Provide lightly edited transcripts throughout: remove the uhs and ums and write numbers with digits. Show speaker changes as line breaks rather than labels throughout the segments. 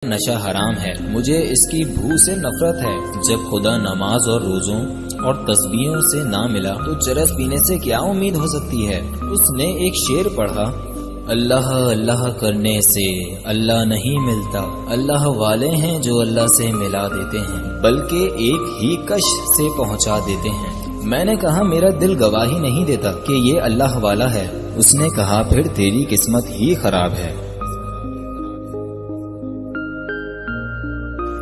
نشہ حرام ہے، مجھے اس کی بو سے نفرت ہے۔ جب خدا نماز اور روزوں اور تسبیحوں سے نہ ملا تو چرس پینے سے کیا امید ہو سکتی ہے؟ اس نے ایک شعر پڑھا، اللہ اللہ کرنے سے اللہ نہیں ملتا، اللہ والے ہیں جو اللہ سے ملا دیتے ہیں بلکہ ایک ہی کش سے پہنچا دیتے ہیں۔ میں نے کہا میرا دل گواہی نہیں دیتا کہ یہ اللہ والا ہے۔ اس نے کہا پھر تیری قسمت ہی خراب ہے۔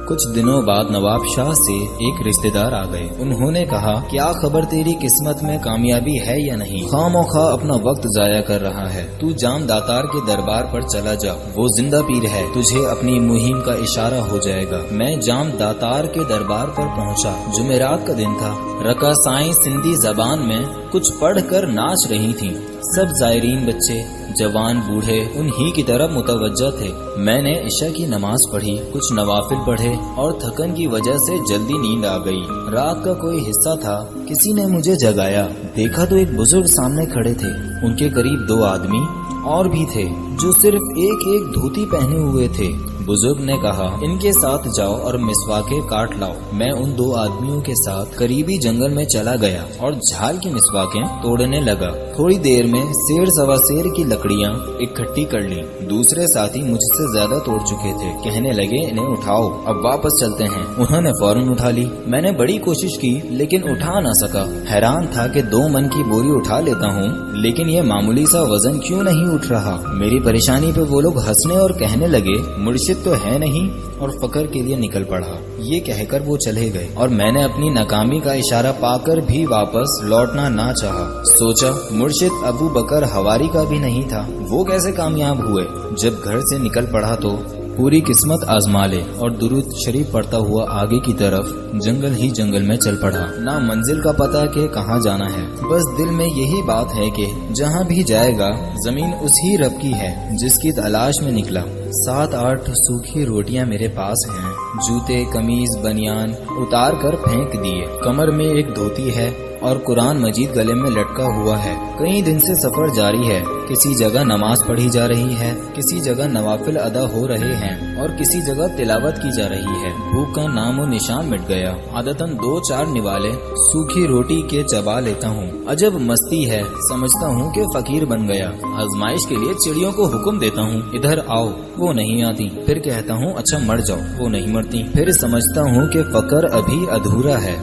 کچھ دنوں بعد نواب شاہ سے ایک رشتہ دار آ گئے۔ انہوں نے کہا کیا خبر تیری قسمت میں کامیابی ہے یا نہیں؟ خواہ مخواہ اپنا وقت ضائع کر رہا ہے، تو جام داتار کے دربار پر چلا جا، وہ زندہ پیر ہے، تجھے اپنی مہم کا اشارہ ہو جائے گا۔ میں جام داتار کے دربار پر پہنچا۔ جمعرات کا دن تھا۔ رقاصائیں سندھی زبان میں کچھ پڑھ کر ناچ رہی تھیں۔ سب زائرین بچے جوان بوڑھے انہی کی طرف متوجہ تھے۔ میں نے عشاء کی نماز پڑھی، کچھ نوافل پڑھے اور تھکن کی وجہ سے جلدی نیند آ گئی۔ رات کا کوئی حصہ تھا، کسی نے مجھے جگایا۔ دیکھا تو ایک بزرگ سامنے کھڑے تھے، ان کے قریب 2 آدمی اور بھی تھے جو صرف ایک دھوتی پہنے ہوئے تھے۔ بزرگ نے کہا ان کے ساتھ جاؤ اور مسواکیں کاٹ لاؤ۔ میں ان 2 آدمیوں کے ساتھ قریبی جنگل میں چلا گیا اور جھال کی مسواکیں توڑنے لگا۔ تھوڑی دیر میں 1.5 سوا سیر کی لکڑیاں اکٹھی کر لی۔ دوسرے ساتھی مجھ سے زیادہ توڑ چکے تھے، کہنے لگے انہیں اٹھاؤ، اب واپس چلتے ہیں۔ انہوں نے فوراً اٹھا لی۔ میں نے بڑی کوشش کی لیکن اٹھا نہ سکا۔ حیران تھا کہ 2 من کی بوری اٹھا لیتا ہوں لیکن یہ معمولی سا وزن کیوں نہیں اٹھ رہا۔ میری پریشانی پہ وہ لوگ ہنسنے اور کہنے لگے مرشد تو ہے نہیں، اور فقر کے لیے نکل پڑا۔ یہ کہہ کر وہ چلے گئے اور میں نے اپنی ناکامی کا اشارہ پا کر بھی واپس لوٹنا نہ چاہا۔ سوچا مرشد ابو بکر حواری کا بھی نہیں تھا، وہ کیسے کامیاب ہوئے؟ جب گھر سے نکل پڑا تو پوری قسمت آزما لے اور درود شریف پڑھتا ہوا آگے کی طرف جنگل میں چل پڑا۔ نہ منزل کا پتہ کہ کہاں جانا ہے، بس دل میں یہی بات ہے کہ جہاں بھی جائے گا زمین اسی رب کی ہے جس کی تلاش میں نکلا۔ 7-8 سوکھی روٹیاں میرے پاس ہیں، جوتے قمیض بنیان اتار کر پھینک دیے۔ کمر میں ایک دھوتی ہے اور قرآن مجید گلے میں لٹکا ہوا ہے۔ کئی دن سے سفر جاری ہے، کسی جگہ نماز پڑھی جا رہی ہے، کسی جگہ نوافل ادا ہو رہے ہیں اور کسی جگہ تلاوت کی جا رہی ہے۔ بھوک کا نام و نشان مٹ گیا۔ عادتاً 2-4 نوالے سوکھی روٹی کے چبا لیتا ہوں۔ عجب مستی ہے، سمجھتا ہوں کہ فقیر بن گیا۔ آزمائش کے لیے چڑیوں کو حکم دیتا ہوں ادھر آؤ، وہ نہیں آتی۔ پھر کہتا ہوں اچھا مر جاؤ، وہ نہیں مرتی۔ پھر سمجھتا ہوں کہ فقر ابھی ادھورا ہے۔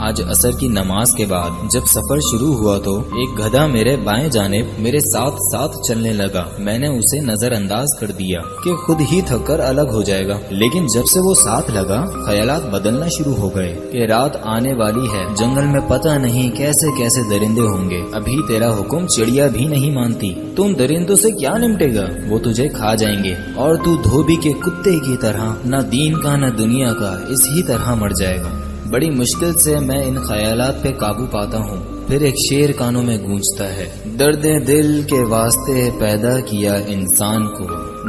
آج عصر کی نماز کے بعد جب سفر شروع ہوا تو ایک گدھا میرے بائیں جانب میرے ساتھ ساتھ چلنے لگا۔ میں نے اسے نظر انداز کر دیا کہ خود ہی تھک کر الگ ہو جائے گا، لیکن جب سے وہ ساتھ لگا خیالات بدلنا شروع ہو گئے کہ رات آنے والی ہے، جنگل میں پتہ نہیں کیسے کیسے درندے ہوں گے، ابھی تیرا حکم چڑیا بھی نہیں مانتی، تم درندوں سے کیا نمٹے گا، وہ تجھے کھا جائیں گے اور تو دھوبی کے کتے کی طرح نہ دین کا نہ دنیا کا اسی طرح مر جائے گا۔ بڑی مشکل سے میں ان خیالات پہ قابو پاتا ہوں۔ پھر ایک شعر کانوں میں گونجتا ہے، درد دل کے واسطے پیدا کیا انسان کو،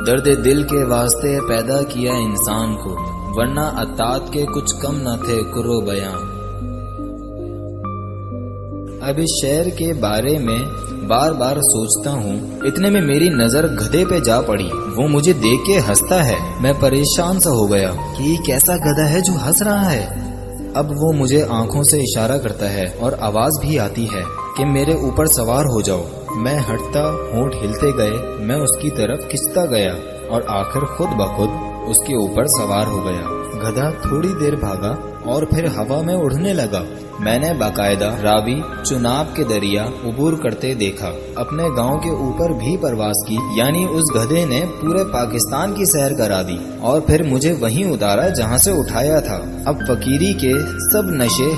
درد دل کے واسطے پیدا کیا انسان کو، ورنہ عطات کے کچھ کم نہ تھے کرو بیاں۔ اب اس شعر کے بارے میں بار بار سوچتا ہوں، اتنے میں میری نظر گدھے پہ جا پڑی۔ وہ مجھے دیکھ کے ہنستا ہے۔ میں پریشان سا ہو گیا کہ یہ کیسا گدھا ہے جو ہنس رہا ہے۔ اب وہ مجھے آنکھوں سے اشارہ کرتا ہے اور آواز بھی آتی ہے کہ میرے اوپر سوار ہو جاؤ۔ میں ہٹتا، ہونٹ ہلتے گئے، میں اس کی طرف کھنچتا گیا اور آخر خود بخود اس کے اوپر سوار ہو گیا۔ گدھا تھوڑی دیر بھاگا اور پھر ہوا میں اڑنے لگا۔ میں نے باقاعدہ راوی چناب کے دریا عبور کرتے دیکھا، اپنے گاؤں کے اوپر بھی پرواز کی، یعنی اس گدھے نے پورے پاکستان کی سیر کرا دی اور پھر مجھے وہیں اتارا جہاں سے اٹھایا تھا۔ اب فقیری کے سب نشے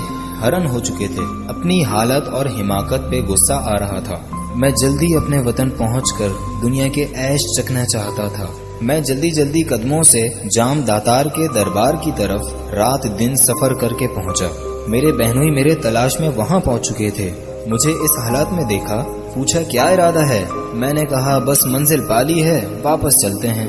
حرن ہو چکے تھے۔ اپنی حالت اور حماقت پہ غصہ آ رہا تھا۔ میں جلدی اپنے وطن پہنچ کر دنیا کے عیش چکھنا چاہتا تھا۔ میں جلدی قدموں سے جام داتار کے دربار کی طرف رات دن سفر کر کے پہنچا۔ میرے بہنوئی میرے تلاش میں وہاں پہنچ چکے تھے۔ مجھے اس حالت میں دیکھا، پوچھا کیا ارادہ ہے؟ میں نے کہا بس منزل پالی ہے، واپس چلتے ہیں۔